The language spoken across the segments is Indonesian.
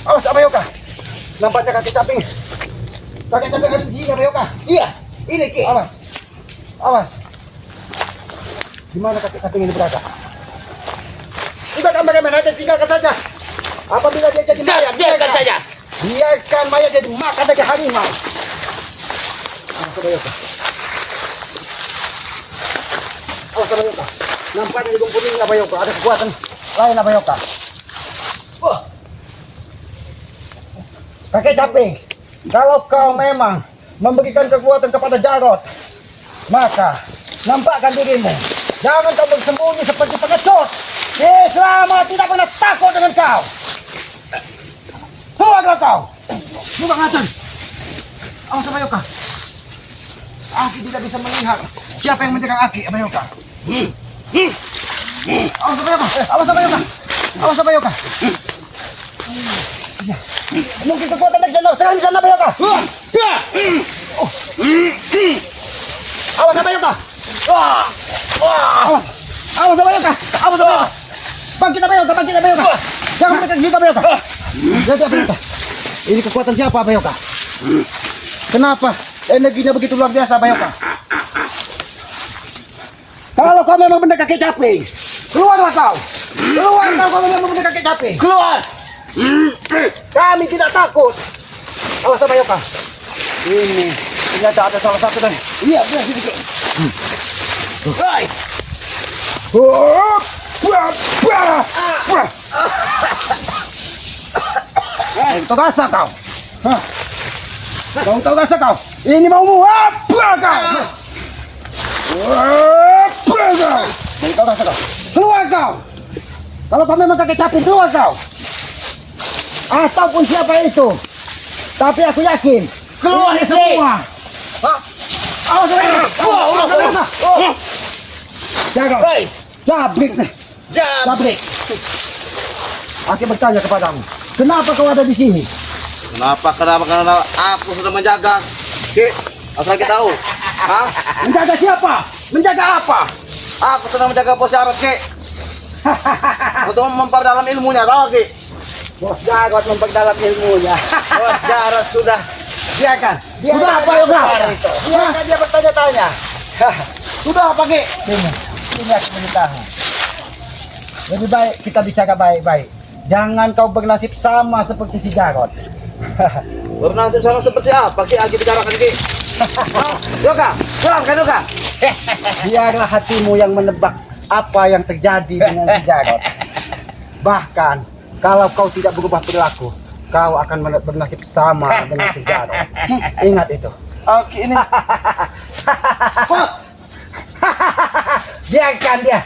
Awas Abayoka. Nampaknya kaki caping. Kaki caping ada di sini Abayoka. Iya, ini Ki. Awas. Awas. Di mana kaki caping ini berada? Kita akan bagaimana aja, tinggalkan saja. Apabila dia jadi mayat, biarkan saja. Biarkan mayat jadi makan dari harimau. Awas Abayoka. Awas Abayoka. Nampaknya di lumpur ini Abayoka. Ada kekuatan lain Abayoka. Oh. Kakek caping, kalau kau memang memberikan kekuatan kepada Jarod, maka nampakkan dirimu. Jangan kau bersembunyi seperti pengecut. Selama tidak pernah takut dengan kau. Keluarlah kau. Buka ngacan. Awas Abayoka. Aki tidak bisa melihat siapa yang menyerang Aki, Abayoka. Awas Abayoka. Awas Abayoka. Awas Abayoka. Mungkin kekuatan dari sana. Serang di sana Abayoka. Awas Abayoka. Awas. Awas Abayoka. Awas Abayoka. Bangkit Abayoka. Bangkit Abayoka. Jangan mendekat ke situ Abayoka. Lihat Abayoka. Ini kekuatan siapa Abayoka? Kenapa energinya begitu luar biasa Abayoka? Kalau kau memang benar kakek caping, keluarlah kau. Keluar kau kalau memang benar kakek caping. Keluar. Kami tidak takut. Awas Abayoka. Ini ternyata ada salah satu dari. Iya benar sedikit. Hai. Kau rasa kau? Kau rasa kau? Ini maumu apa kau? Kau rasa kau? Keluar kau! Kalau kau memang kakek caping, keluar kau! Ataupun siapa itu. Tapi aku yakin keluar di semua. Awas jaga. Jabrik. Jabrik. Aku bertanya kepadamu, kenapa kau ada di sini? Kenapa? Karena aku sudah menjaga. Ki, asal kita tahu. Hah? Menjaga siapa? Menjaga apa? Aku sedang menjaga Bos Jarod, Ki. Untuk memperdalam ilmunya, tahu Ki? Bos Jarod memperdalam ilmunya. Bos Jarod sudah. Biarkan. Dia Sudah apa ya, Bro? Biarkan dia bertanya-tanya. Sudah apa, Ki? Ini aku beritahu. Lebih baik kita bicara baik-baik. Jangan kau bernasib sama seperti si Jarod. Bernasib sama seperti apa, Ki? Lagi bicarakan, Ki. Yoga, pulang kan Yoga? Biarlah hatimu yang menebak apa yang terjadi dengan si Jarod. Bahkan kalau kau tidak berubah perilaku, kau akan bernasib sama dengan si Jarod. Ingat itu. Oke ini. Biarkan dia,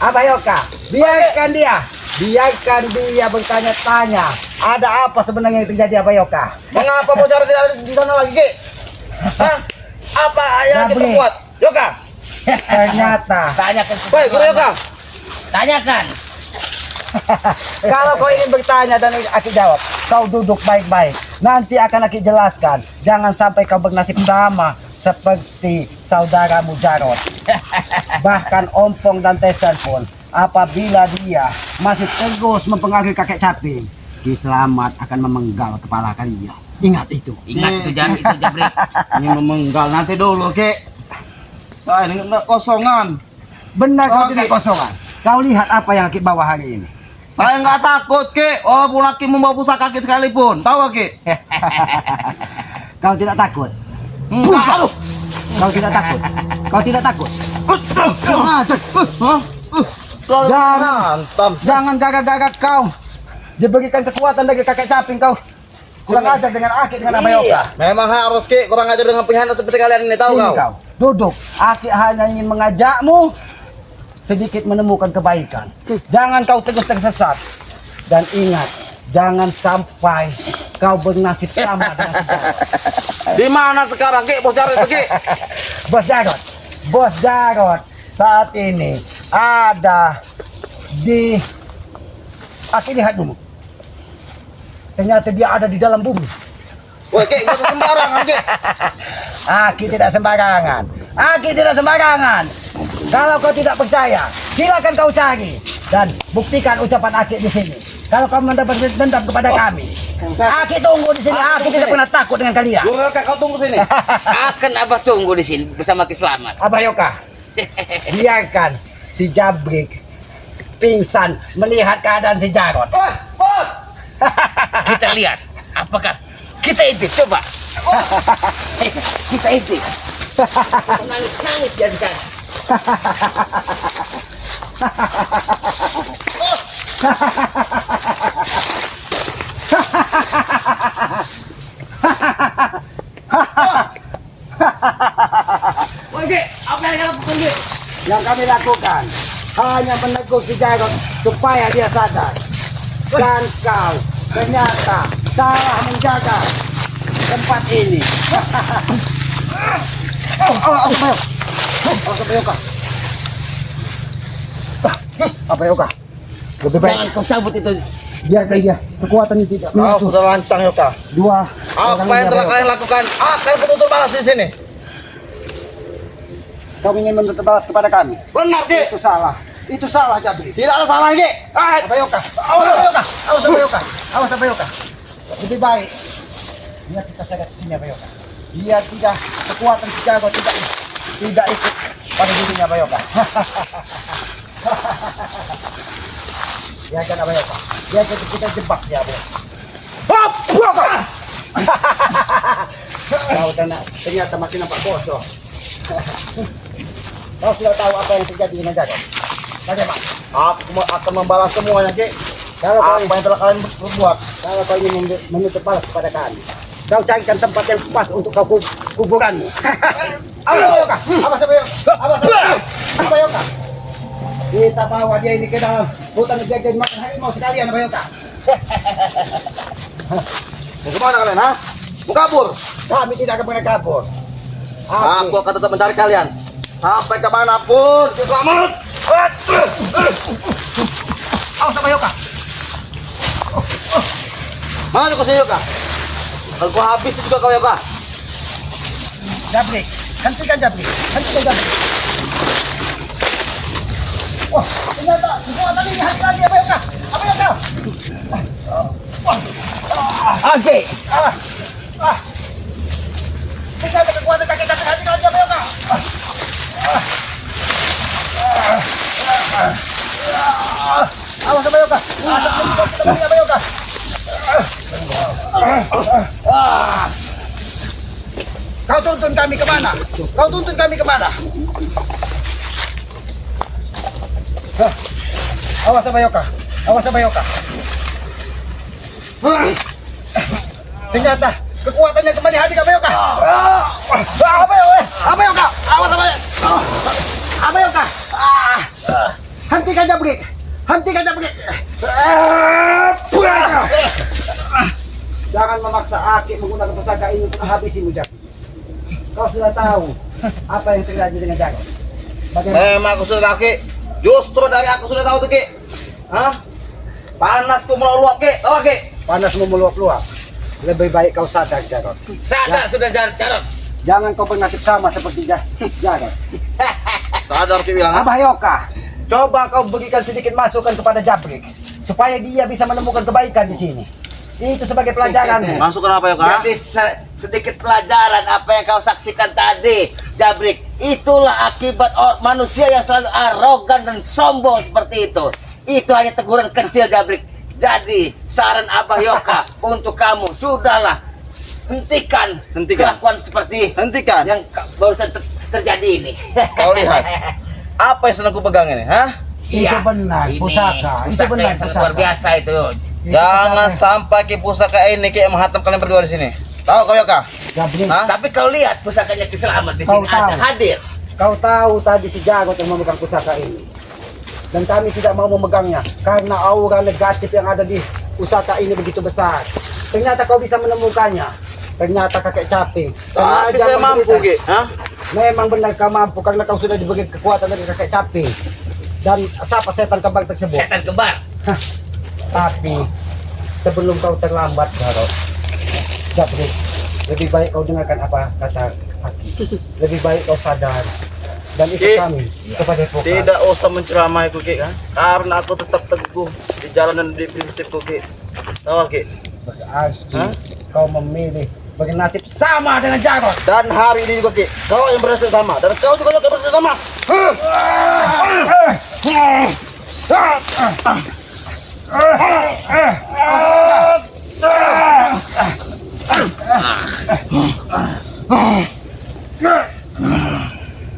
Abayoka. Biarkan dia. Biarkan dia bertanya-tanya. Ada apa sebenarnya yang terjadi Abayoka? Mengapa Bos Jarod tidak ada di sana lagi, Ki? Hah? Apa yang kita buat? Yoga. Ternyata. Tanyakan. Baik, Guru Yoga. Tanyakan. Kalau kau ingin bertanya dan Aki jawab, kau duduk baik-baik. Nanti akan Aki jelaskan. Jangan sampai kau bernasib sama seperti saudaramu Jarod. Bahkan Ompong dan Tesan pun, apabila dia masih terus mempengaruhi kakek caping, Ki Slamet akan memenggal kepala kalian. Ingat itu. Ingat itu Jabrik. Ini memenggal nanti dulu, Ki. Saya ini enggak kosongan. Benar kau Oke. tidak kosongan. Kau lihat apa yang Ki bawa hari ini. Saya nggak takut, Ki. Walaupun Aki membawa pusaka Ki sekalipun. Tahu, Ki? Kau tidak takut. Enggak, aduh. Kau tidak takut. Kau tidak takut. Jangan. Jangan gara-gara kau diberikan kekuatan dari kakek caping kau kurang ajar dengan Aki dengan Abayoka. Iya. Memang harus, Ki. Kurang ajar dengan pengkhianat seperti kalian ini, tahu Sini kau? kau duduk. Aki hanya ingin mengajakmu sedikit menemukan kebaikan. Jangan kau terus tersesat. Dan ingat, jangan sampai kau bernasib sama dengan si Jarod. Di mana sekarang, Ki? Bos Jarod itu, Ki? Bos Jarod. Bos Jarod saat ini ada di Aki, lihat dulu. Ternyata dia ada di dalam bumi. Woi, Ki, nggak usah sembarangan, Ki. Aki tidak sembarangan. Aki tidak sembarangan. Kalau kau tidak percaya, silakan kau cari dan buktikan ucapan Aki di sini. Kalau kamu mendapat dendam kepada kami, Aki tunggu di sini. Aki tidak pernah takut dengan kalian. Yoga, kau tunggu sini. Akan Abah tunggu di sini bersama Ki Selamat. Abah Yoka, biarkan si Jabrik pingsan melihat keadaan si Jarot. Bos. Kita lihat apakah kita intip coba. Kita intip. Nangis jadi kan. Oke, apa yang kau lakukan, Ki? Yang kami lakukan hanya menegur si Jarot supaya dia sadar. Dan kau ternyata salah menjaga tempat ini. Apa Yoka? Lebih baik Jangan kau cabut itu. biarkan dia. Kekuatan ini tidak Kau muncul. sudah lancang, Yoga. Dua. Apa yang telah kalian lakukan? Akan betul balas di sini. Kau ingin menuntut balas kepada kami? Benar, Ki. Itu salah. Itu salah, Jabri. Tidak ada salah, Ki. Apa Yoka? Awas apa Yoka? Awas apa Yoka? Awas apa Yoka? Lebih baik biar kita sadar di sini apa Yoka. Biar tidak kekuatan si Jago tidak ikut pada dirinya apa Yoka. Biarkan apa Yoka. Biarkan kita jebak dia apa Yoka. Hop! Yoka! Kau ternyata masih nampak bodoh. Kau sudah tahu apa yang terjadi dengan Jago. Bagaimana? Aku akan membalas semuanya, Ki. Kalau kau Apa yang telah kalian perbuat? Kalau kau ingin menutup balas kepada kami, kau carikan tempat yang pas untuk kau kuburanmu. Awas apa Yoka? Awas apa Yoka? Awas apa Yoka? Kita bawa dia ini ke dalam hutan jadi makan harimau sekalian apa Yoka? Mau kemana kalian, ha? Mau kabur? Kami tidak akan pernah kabur. Aku akan tetap mencari kalian. Sampai kemanapun, Ki Selamat. Awas apa Yoka? Mana kau sih, Yoga? Kalau kau habis juga kau, Yoga. Jabri, hentikan Jabri, hentikan Jabri. Wah, ternyata kekuatan ini hati lagi apa Yoka? Apa Yoka? Oke. Ternyata kekuatan kaki-kaki hati lagi apa Yoka? Awas apa Yoka? Apa Yoka? Kau tuntun kami kemana? Kau tuntun kami kemana? Awas apa Yoka? Awas apa Yoka? Ternyata kekuatannya kembali hadir apa Yoka? Apa Yoka? Apa Yoka? Awas apa? Apa Yoka? Hentikan Jabrik! Hentikan Jabrik! Jangan memaksa Aki menggunakan pusaka ini untuk menghabisimu, Jabrik. Kau sudah tahu apa yang terjadi dengan Jago. Bagaimana? Memang aku sudah tahu, Ki. Justru dari aku sudah tahu tuh, Ki. Hah? Panasku meluap, Ki. Tahu, Ki? Panasmu meluap-luap. Lebih baik kau sadar, Jarot. Sadar sudah Jarot. Jangan kau bernasib sama seperti Jarot. Sadar, Ki bilang. Abah Yoka, coba kau berikan sedikit masukan kepada Jabrik supaya dia bisa menemukan kebaikan di sini. Itu sebagai pelajaran. Masukkan apa, Yoga? Jadi sedikit pelajaran apa yang kau saksikan tadi, Jabrik. Itulah akibat manusia yang selalu arogan dan sombong seperti itu. Itu hanya teguran kecil, Jabrik. Jadi saran Abah Yoka untuk kamu, sudahlah hentikan kelakuan seperti Hentikan. yang barusan terjadi ini. Kau lihat. Apa yang sedang ku pegang ini, hah? Itu benar, ini pusaka. Itu benar, yang sangat pusaka. luar biasa itu. Jangan sampai Ki pusaka ini Ki menghantam kalian berdua di sini. Tahu kau, Yoga? Jabrik, Hah? Tapi kau lihat pusakanya Ki Selamat di Kau sini ada tahu. hadir. kau tahu tadi si Jarot yang memegang pusaka ini. Dan kami tidak mau memegangnya karena aura negatif yang ada di pusaka ini begitu besar. Ternyata kau bisa menemukannya. Ternyata kakek caping Tapi saya mampu, Ki. Hah? Memang benar kau mampu karena kau sudah diberi kekuatan dari kakek caping dan siapa setan kembar tersebut. Setan kembar. Tapi sebelum kau terlambat, Jarot, Jabrik, lebih baik kau dengarkan apa kata Aki. Lebih baik kau sadar dan ikut Ki. kami kepada Epokan. Tidak usah menceramai ku Ki, kan? Karena aku tetap teguh di jalan dan di prinsipku Ki. Tahu Ki? Berarti Hah? kau memilih bernasib sama dengan Jarod. Dan hari ini juga Ki, kau yang berhasil sama dan kau juga yang berhasil sama.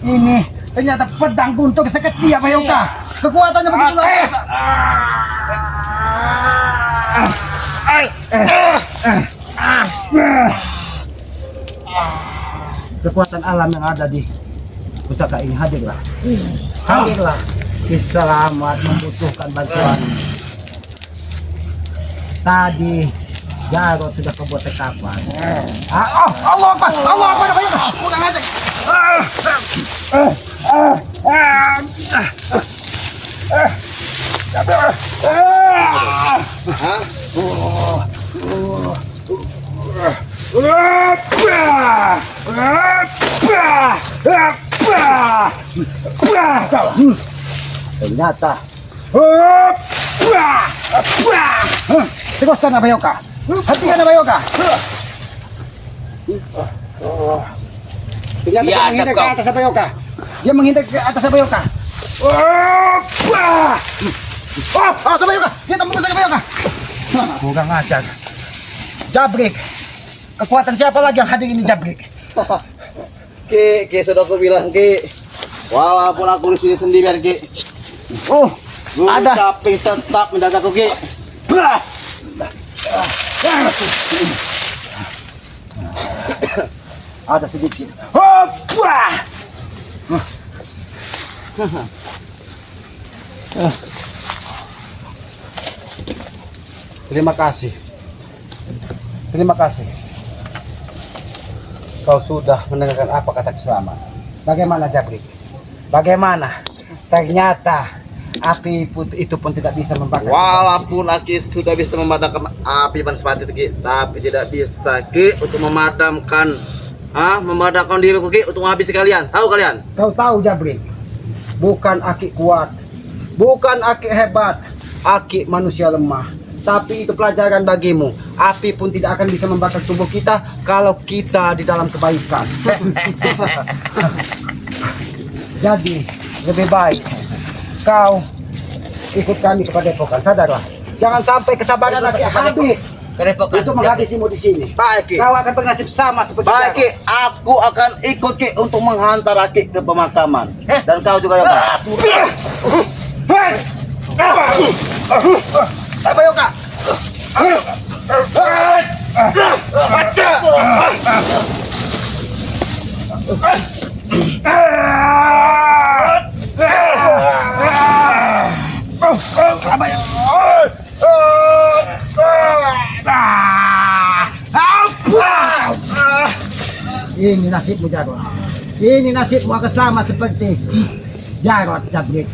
Ini ternyata pedang guntur seketi Abayoka. Kekuatannya begitu luar biasa. Kekuatan alam yang ada di pusaka ini hadirlah. Hadirlah. Selamat membutuhkan bantuan. Tadi Jarod sudah kebuat tekapan. Allah Akbar, Allah Akbar, Abayoka. Udah ngajak. Ternyata teruskan Abayoka. Hentikan Abayoka. Ternyata dia Ya, menghindar ke kau. atas Abayoka. Dia menghindar ke atas Abayoka. Abayoka, dia tak membesar Abayoka. Kurang ajar. Jabrik. Kekuatan siapa lagi yang hadir ini Jabrik? Ki, sudah aku bilang Ki. Walaupun aku di sini sendirian Ki, Guru Ada. Caping tetap menjagaku Ki. Ada sedikit. Terima kasih. Terima kasih. Kau sudah mendengarkan apa kata Selamat. Bagaimana Jabrik? Bagaimana? Ternyata api itu pun tidak bisa membakar. Walaupun Aki sudah bisa memadamkan api Banspati itu Ki, tapi tidak bisa Ki untuk memadamkan diriku Ki untuk menghabisi kalian. Tahu kalian? Kau tahu Jabrik, bukan Aki kuat, bukan Aki hebat, Aki manusia lemah. Tapi itu pelajaran bagimu. Api pun tidak akan bisa membakar tubuh kita kalau kita di dalam kebaikan. Jadi lebih baik kau ikut kami kepada Epokan. Sadarlah, jangan sampai kesabaran Aki habis untuk menghabisimu di sini. Baik Ki. Kau akan bernasib sama seperti Baik Ki, Jarod. aku akan ikut Ki untuk menghantar Aki ke pemakaman. Dan kau juga ya Pak. Abayoka. Ini nasibmu Jarod. Ini nasibmu akan sama seperti Jarod Jabrik.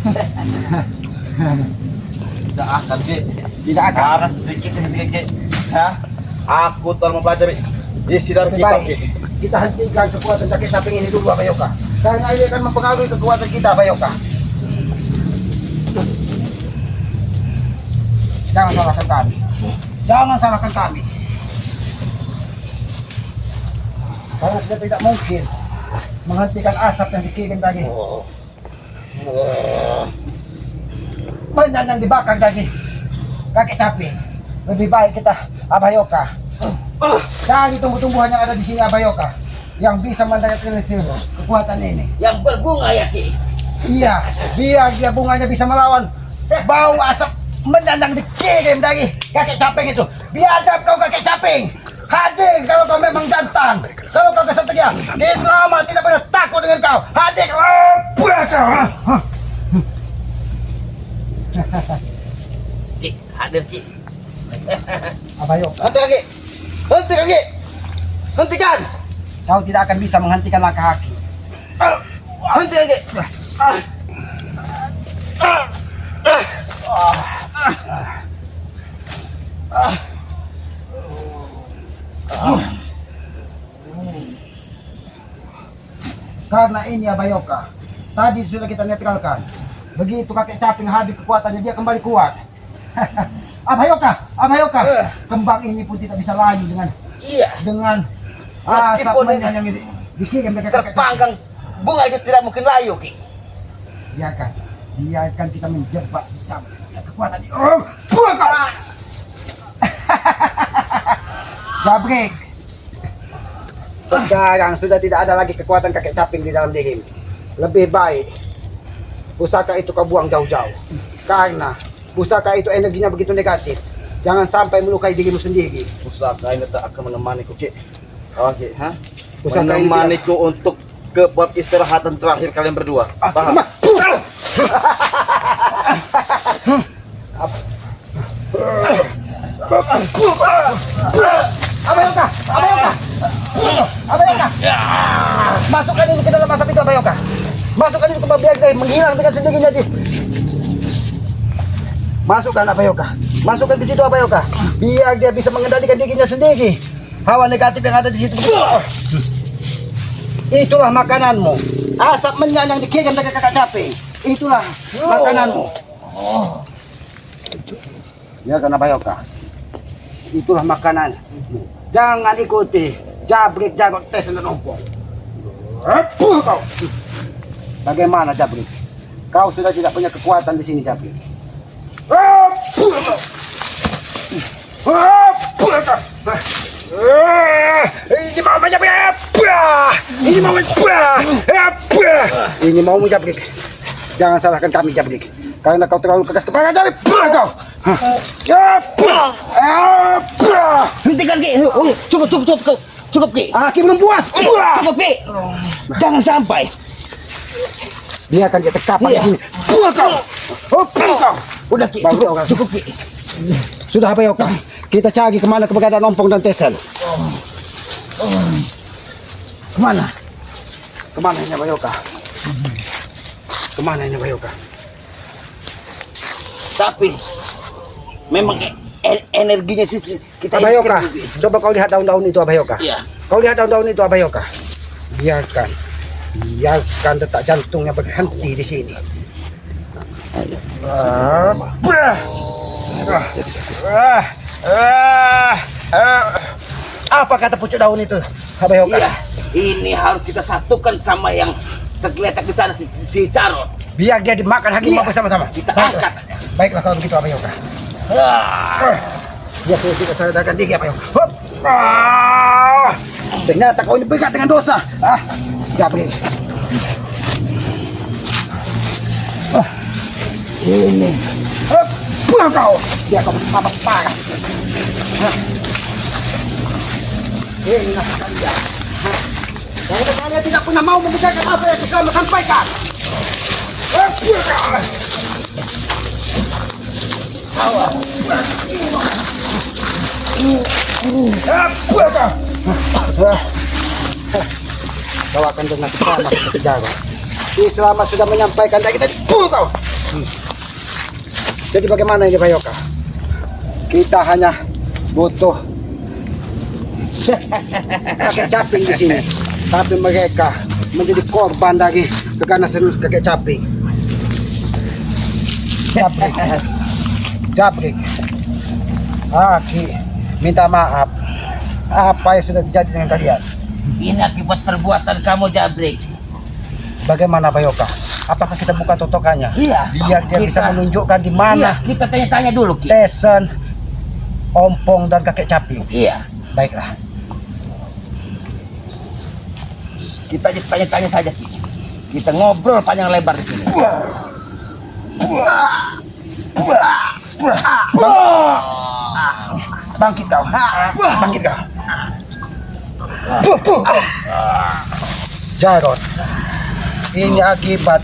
Tidak akan Ki. Tidak akan. Karena sedikit demi sedikit aku telah mempelajari isi dari Lebih kitab baik Ki. kita hentikan kekuatan sakit samping ini dulu Abayoka. Karena ini akan mempengaruhi kekuatan kita Abayoka. Jangan salahkan kami. Jangan salahkan kami. Karena kita tidak mungkin menghentikan asap yang dikirim tadi. Banyak yang dibakar tadi. Kakek sapi. Lebih baik kita Abayoka. Cari tumbuh-tumbuhan yang ada di sini Abayoka yang bisa mendapatkan kekuatan ini. Yang berbunga ya Ki. Iya, biar dia bunganya bisa melawan bau asap menyanang dikirim dari kakek caping itu. Biadab kau kakek caping. Hadir kalau kau memang jantan. Kalau kau kesatria, Islam tidak pernah takut dengan kau. Hadir. Ki, hadir Ki. Abayoka, Henti Ki. Hentikan Ki. Hentikan. kau tidak akan bisa menghentikan langkah Aki. Hentikan Ki. Karena ini Abayoka, Tadi sudah kita netralkan. Begitu kakek caping habis kekuatannya, dia kembali kuat. Abhayoka, kembang ini pun tidak bisa layu dengan asap Meskipun yang dikirim dari kakek caping. terpanggang bunga itu tidak mungkin layu, Ki. Biarkan kita menjebak si caping. Kekuatan ini. Oh, buah kau! Jabrik. Sekarang sudah tidak ada lagi kekuatan kakek caping di dalam dirimu. Lebih baik pusaka itu kau buang jauh-jauh. Karena pusaka itu energinya begitu negatif. Jangan sampai melukai dirimu sendiri. Pusaka ini tak akan menemaniku, Ki. Oke, ha? Pusaka ini Menemaniku untuk ke buat istirahatan terakhir kalian berdua. Paham? Mas. Abhayoka. Masukkan ini ke dalam asap itu, Abhayoka. Masukkan itu ke babi yang menghilang dengan sendirinya. Masukkan, Abhayoka. Masukkan di situ, Abhayoka. Biar dia bisa mengendalikan dirinya sendiri. Hawa negatif yang ada di situ. Itulah makananmu. Asap menyan yang dikirim dari kakak caping. Itulah makananmu. Ya kan, Abhayoka? Itulah makanan. Jangan ikuti Jabrik, Jarot, Tes dan Ompong. Kau. Bagaimana, Jabrik? Kau sudah tidak punya kekuatan di sini, Jabrik. Ini mau Jabrik. Ini mau Jabrik. Jangan salahkan kami, Jabrik. Karena kau terlalu keras kepala, Jabrik. Kau. Hentikan, Ki. Cukup, Ki. Aki belum puas. Cukup, Ki. Jangan sampai. Biarkan dia terkapar di Iya. sini. Kau. Udah, Ki. Cukup, Ki. Sudah, Abhayoka. Kita cari kemana keberadaan Ompong dan Tesen. Kemana? Kemana ini, Abhayoka? Kemana ini, Abhayoka? Tapi memang energinya sih kita Abhayoka, ini- coba kau lihat daun-daun itu, Abhayoka. Iya. Kau lihat daun-daun itu, Abhayoka. Biarkan detak jantungnya berhenti di sini. Apa kata pucuk daun itu, Abhayoka? Iya. Ini harus kita satukan sama yang tergeletak di sana si Jarot. Biar dia dimakan hakimah Iya. bersama-sama. Kita Baiklah. angkat. Baiklah kalau begitu, Abhayoka. Dia sudah tidak sadarkan diri, Abhayoka. Ternyata kau ini berat dengan dosa. Jabrik. Ini. Pulang kau. Dia kau apa parah. Ini nasihat dia. Karena kalian tidak pernah mau membicarakan apa yang Islam sampaikan. Kau akan dengan selamat seperti Jarot. Si Selamat sudah menyampaikan dan kita kau. Jadi bagaimana ini, Abhayoka? Kita hanya butuh kakek caping di sini, tapi mereka menjadi korban dari keganasan kakek caping. Jabrik. Aki minta maaf. Apa yang sudah terjadi dengan kalian? Ini akibat perbuatan kamu, Jabrik. Bagaimana, Abhayoka? Apakah kita buka totokannya? Iya. Biar dia bisa Kita- menunjukkan di mana Iya, kita tanya-tanya dulu, Ki. Tesen, Ompong dan kakek caping. Iya. Baiklah. Kita tanya-tanya saja, Ki. Kita ngobrol panjang lebar di sini. Bangkit kau. Bangkit kau. Jarot, ini akibat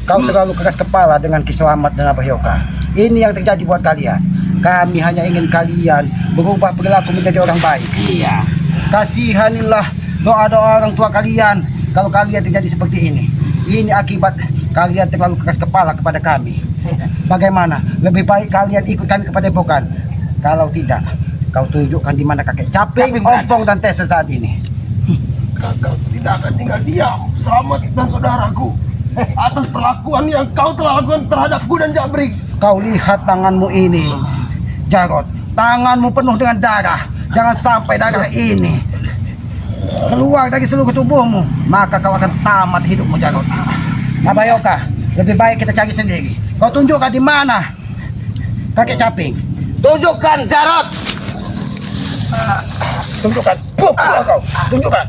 kau terlalu keras kepala dengan Ki Selamat dan Abhayoka. Ini yang terjadi buat kalian. Kami hanya ingin kalian berubah perilaku menjadi orang baik. Iya. Kasihanilah doa-doa orang tua kalian kalau kalian terjadi seperti ini. Ini akibat kalian terlalu keras kepala kepada kami. Bagaimana? Lebih baik kalian ikut kami kepada Padepokan. Kalau tidak, kau tunjukkan di mana kakek caping, Caping berada. Ompong dan Tesen saat ini. Kakak tidak akan tinggal diam. Selamat dan saudaraku. atas perlakuan yang kau telah lakukan terhadapku dan Jabrik. Kau lihat tanganmu ini, Jarot. Tanganmu penuh dengan darah. Jangan sampai darah ini keluar dari seluruh tubuhmu, maka kau akan tamat hidupmu, Jarot. Abayoka, lebih baik kita cari sendiri. Kau tunjukkan di mana kakek Caping. Tunjukkan Jarot. Tunjukkan. Kau. Tunjukkan.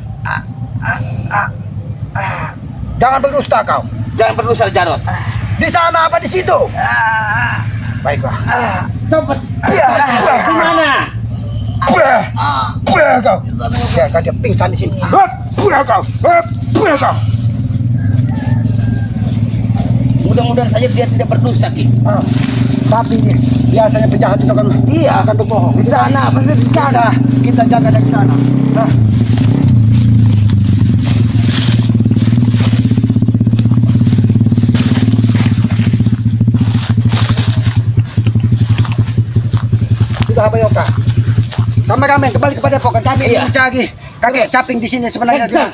Jangan berdusta kau. Jangan berdosa Jarot. Di sana apa di situ? Baiklah. Cepat. Ya, Di mana? kau. Ya, kau dia pingsan di sini. Kau. Kau. Mudah-mudahan saja dia tidak berdusta, Ki. Tapi biasanya penjahat itu akan berbohong. Di sana, pasti di sana. Kita jaga dari sana. Sudah Abayoka. Kameramen kembali kepada Depok. Kami Iya. mencari kakek Caping di sini sebenarnya. Kejar